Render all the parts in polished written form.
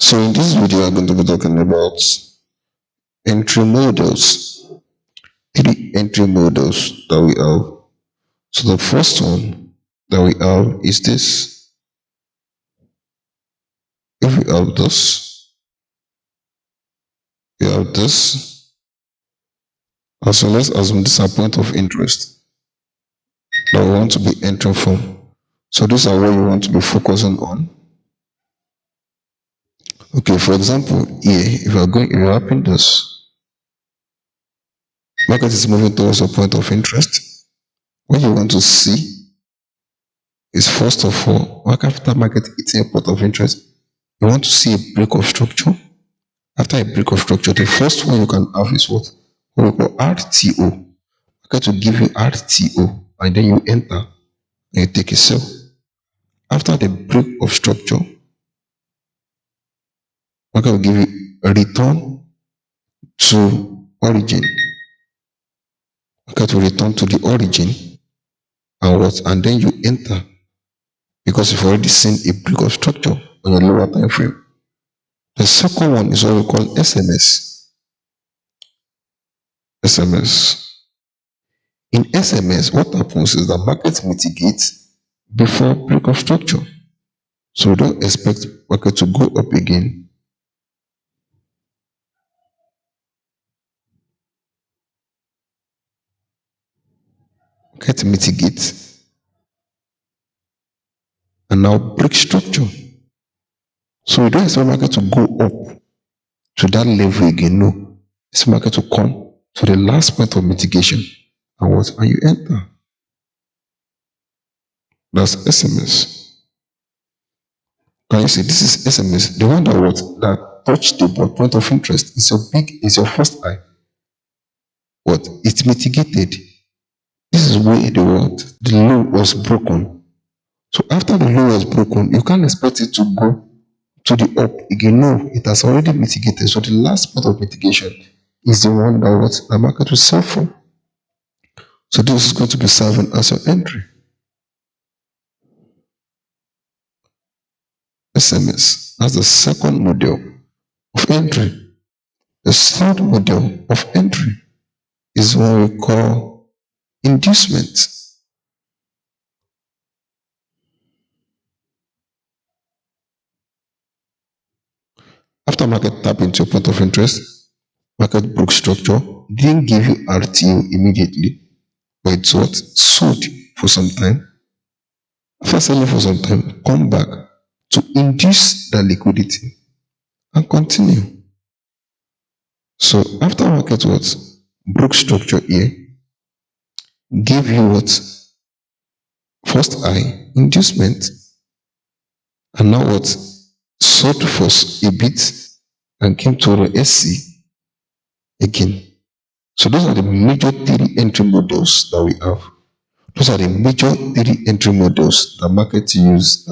So in this video, I'm going to be talking about entry models. Three entry models that we have. So the first one that we have is this. If we have this, we have this. So let's assume this is a point of interest that we want to be entering from. So these are what you want to be focusing on. Okay, for example, here, if you're having this, market is moving towards a point of interest. What you want to see is, first of all, after market hitting a point of interest, you want to see a break of structure. After a break of structure, the first one you can have is what we call RTO. Market will give you RTO, and then you enter and you take a sell. After the break of structure, market will give you a return to origin. Market will return to the origin and then you enter, because you've already seen a break of structure on your lower time frame. The second one is what we call SMS. In SMS, what happens is that market mitigates before break of structure. So we don't expect market to go up again. Market mitigate and now break structure. So we don't expect market to go up to that level again. No. It's market to come to the last point of mitigation and you enter. That's SMS. Can you see this is SMS? The one that touched the point of interest is your first eye. It mitigated. This is where the low was broken. So after the low was broken, you can't expect it to go to the up again. No, it has already mitigated. So the last point of mitigation is the one that the market will sell for. So this is going to be serving as your entry. SMS. That's the second model of entry. The third model of entry is what we call inducement. After market tap into a point of interest, market broke structure, didn't give you RTO immediately, but it's sold for some time. After selling for some time, come back to induce the liquidity and continue. So after market broke structure here, gave you first eye inducement, and now sold for a bit and came to the SC again. So those are the major three entry models that we have. Those are the major three entry models that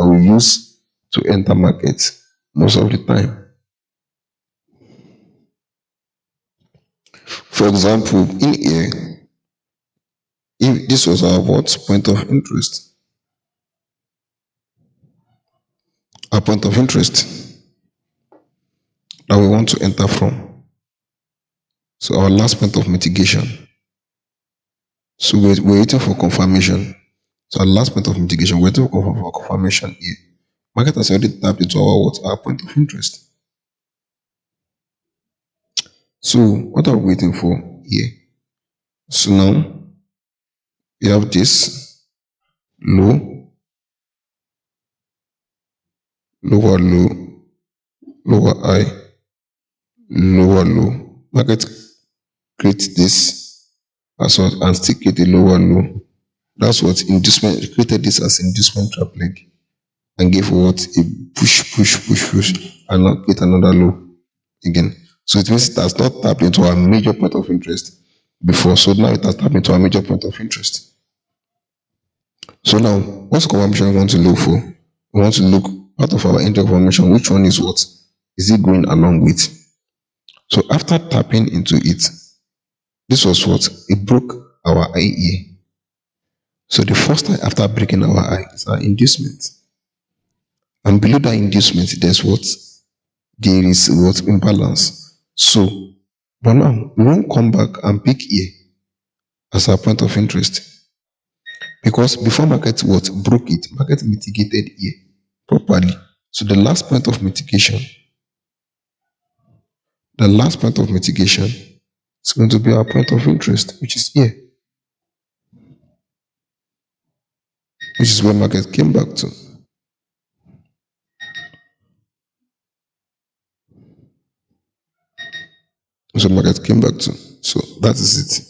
we use to enter markets most of the time. For example, in here, if this was our point of interest, our point of interest that we want to enter from. So our last point of mitigation. So we're waiting for confirmation. So our last point of mitigation, we're waiting for confirmation here. Market has already tapped into our point of interest. So what are we waiting for here? So now we have this low, lower low, lower high, lower low. Market create this as well and still create a lower low. That's what inducement created this as inducement trap leg and gave a push and now create another low again. So it means it has not tapped into our major point of interest before. So now it has tapped into our major point of interest. So now, what's confirmation we want to look for? We want to look out of our entry confirmation, which one is what? Is it going along with? So after tapping into it, this was it broke our eye here. So the first time after breaking our eye is our inducement. And below that inducement, there's there is what imbalance. So, but now we won't come back and pick here as our point of interest because before market what broke it, market mitigated here properly. So the last point of mitigation is going to be our point of interest, which is here, which is where market came back to. So market came back to. So that is it.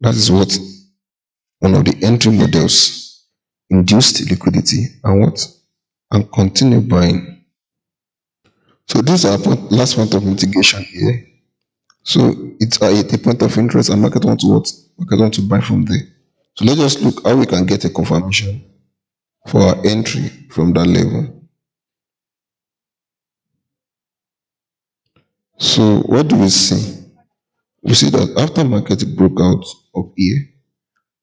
That is what one of the entry models induced liquidity and what and continue buying. So this is our last point of mitigation here. So it's at a point of interest and market want to what? Market want to buy from there. So let's just look how we can get a confirmation for our entry from that level. So what do we see? We see that after market broke out of here,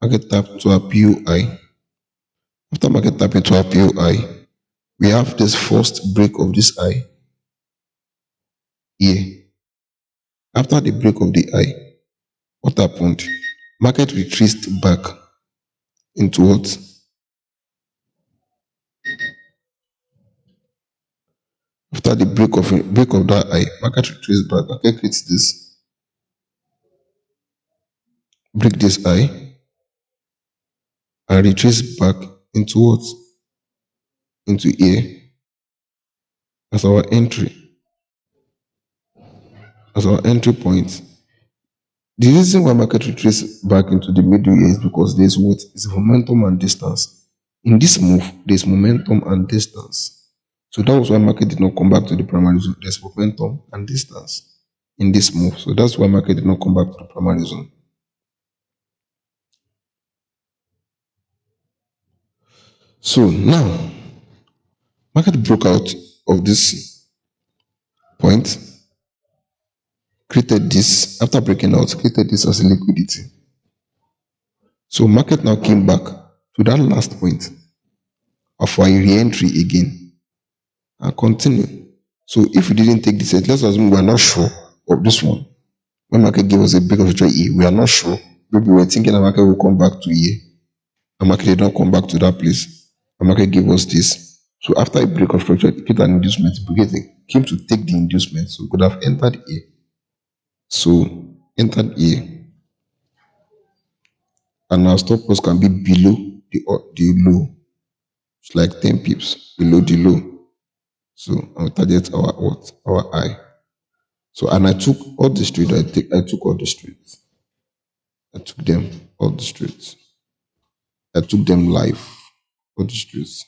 market tapped to a POI. After market tapping to a POI, we have this first break of this eye here. After the break of the eye, what happened? Market retraced back into what? After the break of that eye, market retraced back. Market creates this, break this eye, and retrace back into what? Into here as our entry, as our entry point. The reason why market retrace back into the middle here is because there's what is momentum and distance. In this move, there's momentum and distance. So that was why market did not come back to the primary zone. There's momentum and distance in this move. So that's why market did not come back to the primary zone. So now, market broke out of this point, created this, after breaking out, created this as a liquidity. So market now came back to that last point of our re-entry again and continue. So if we didn't take this, let's assume we are not sure of this one. When market gave us a break of the E, we are not sure. Maybe we were thinking the market will come back to here. The market did not come back to that place. The market gave us this. So after a break of structure, it created an inducement. Because it came to take the inducement, so we could have entered here. So entered here. And our stop loss can be below the low. It's like 10 pips below the low. So I'll target our what? Our eye. So and I took all the streets. I took all the streets. I took them all the streets. I took them live all the streets.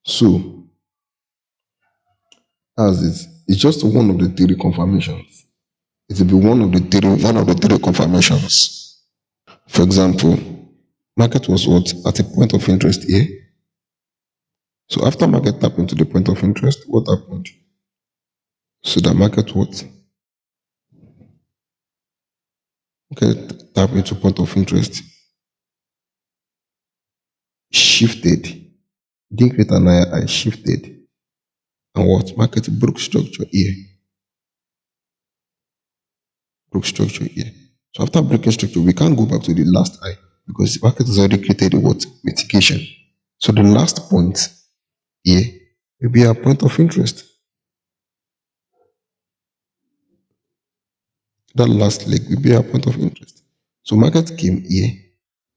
So as it's just one of the three confirmations. It will be one of the three confirmations. For example, market was what at a point of interest here. So after market tapped into the point of interest, what happened? So the market what? Okay, tap into point of interest, shifted, didn't create an eye, shifted, and what? Market broke structure here. Broke structure here. So after breaking structure, we can't go back to the last eye because the market has already created a what? Mitigation. So the last point here will be our point of interest. That last leg will be our point of interest. So market came here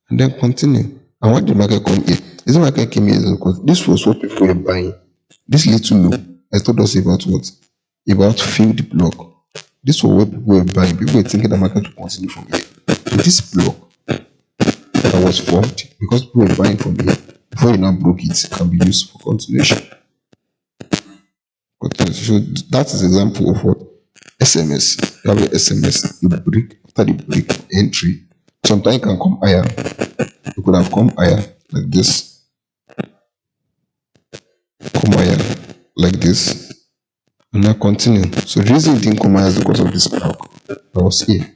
and then continue. And why did market come here? The reason market came here is because this was what people were buying. This little low, I told us about what? About field block. This was what people were buying. People were thinking the market would continue from here. This block that was formed because people were buying from here before you now broke it can be used for continuation. So that is an example of what SMS. You have an SMS, you break after the break entry. Sometimes it can come higher. You could have come higher like this. Come higher like this. And now continue. So the reason it didn't come higher is because of this block that was here.